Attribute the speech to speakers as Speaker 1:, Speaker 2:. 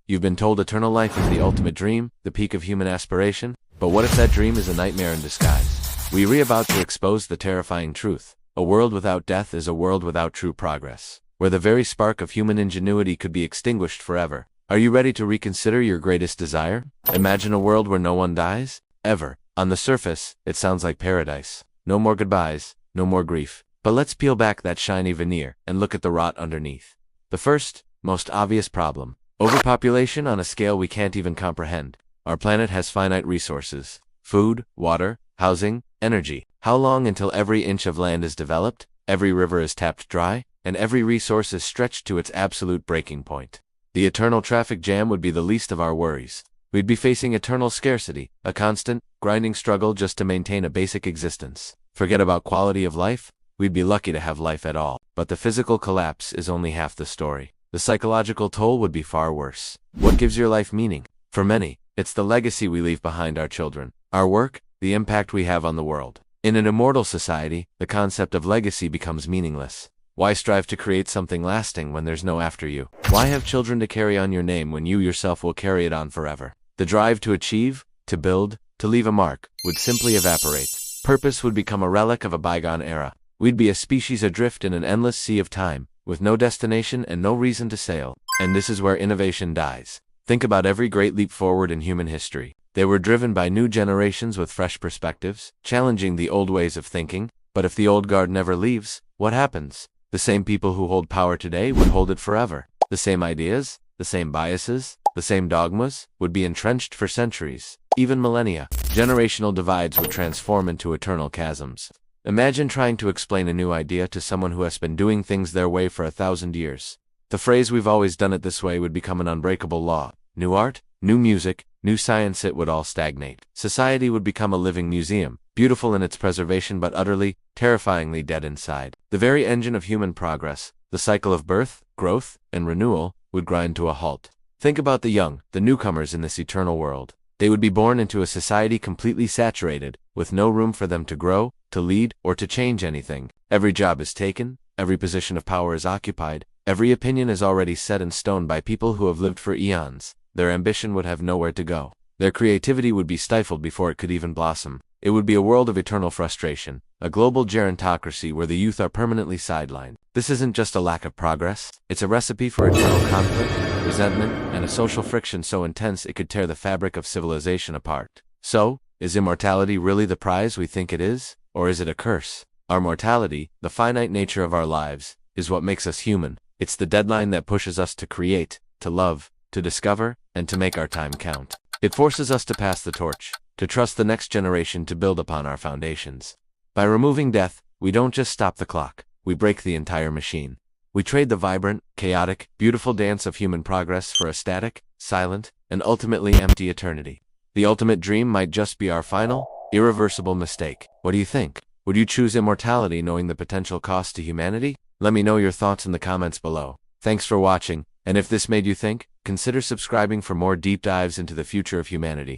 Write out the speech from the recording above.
Speaker 1: You've been told eternal life is the ultimate dream, the peak of human aspiration, but what if that dream is a nightmare in disguise? We're about to expose the terrifying truth. A world without death is a world without true progress, where the very spark of human ingenuity could be extinguished forever. Are you ready to reconsider your greatest desire? Imagine a world where no one dies, ever. On the surface, it sounds like paradise. No more goodbyes, no more grief. But let's peel back that shiny veneer and look at the rot underneath. The first, most obvious problem: overpopulation on a scale we can't even comprehend. Our planet has finite resources: food, water, housing, energy. How long until every inch of land is developed, every river is tapped dry, and every resource is stretched to its absolute breaking point? The eternal traffic jam would be the least of our worries. We'd be facing eternal scarcity, a constant, grinding struggle just to maintain a basic existence. Forget about quality of life. We'd be lucky to have life at all. But the physical collapse is only half the story. The psychological toll would be far worse. What gives your life meaning? For many, it's the legacy we leave behind our children. Our work, the impact we have on the world. In an immortal society, the concept of legacy becomes meaningless. Why strive to create something lasting when there's no after you? Why have children to carry on your name when you yourself will carry it on forever? The drive to achieve, to build, to leave a mark, would simply evaporate. Purpose would become a relic of a bygone era. We'd be a species adrift in an endless sea of time, with no destination and no reason to sail. And this is where innovation dies. Think about every great leap forward in human history. They were driven by new generations with fresh perspectives, challenging the old ways of thinking. But if the old guard never leaves, what happens? The same people who hold power today would hold it forever. The same ideas, the same biases, the same dogmas, would be entrenched for centuries, even millennia. Generational divides would transform into eternal chasms. Imagine trying to explain a new idea to someone who has been doing things their way for 1,000 years. The phrase "we've always done it this way" would become an unbreakable law. New art, new music, new science, it would all stagnate. Society would become a living museum, beautiful in its preservation but utterly, terrifyingly dead inside. The very engine of human progress, the cycle of birth, growth, and renewal, would grind to a halt. Think about the young, the newcomers in this eternal world. They would be born into a society completely saturated, with no room for them to grow, to lead, or to change anything. Every job is taken, every position of power is occupied, every opinion is already set in stone by people who have lived for eons. Their ambition would have nowhere to go. Their creativity would be stifled before it could even blossom. It would be a world of eternal frustration, a global gerontocracy where the youth are permanently sidelined. This isn't just a lack of progress, it's a recipe for eternal conflict, resentment, and a social friction so intense it could tear the fabric of civilization apart. So, is immortality really the prize we think it is, or is it a curse? Our mortality, the finite nature of our lives, is what makes us human. It's the deadline that pushes us to create, to love, to discover, and to make our time count. It forces us to pass the torch, to trust the next generation to build upon our foundations. By removing death, we don't just stop the clock, we break the entire machine. We trade the vibrant, chaotic, beautiful dance of human progress for a static, silent, and ultimately empty eternity. The ultimate dream might just be our final, irreversible mistake. What do you think? Would you choose immortality knowing the potential cost to humanity? Let me know your thoughts in the comments below. Thanks for watching, and if this made you think, consider subscribing for more deep dives into the future of humanity.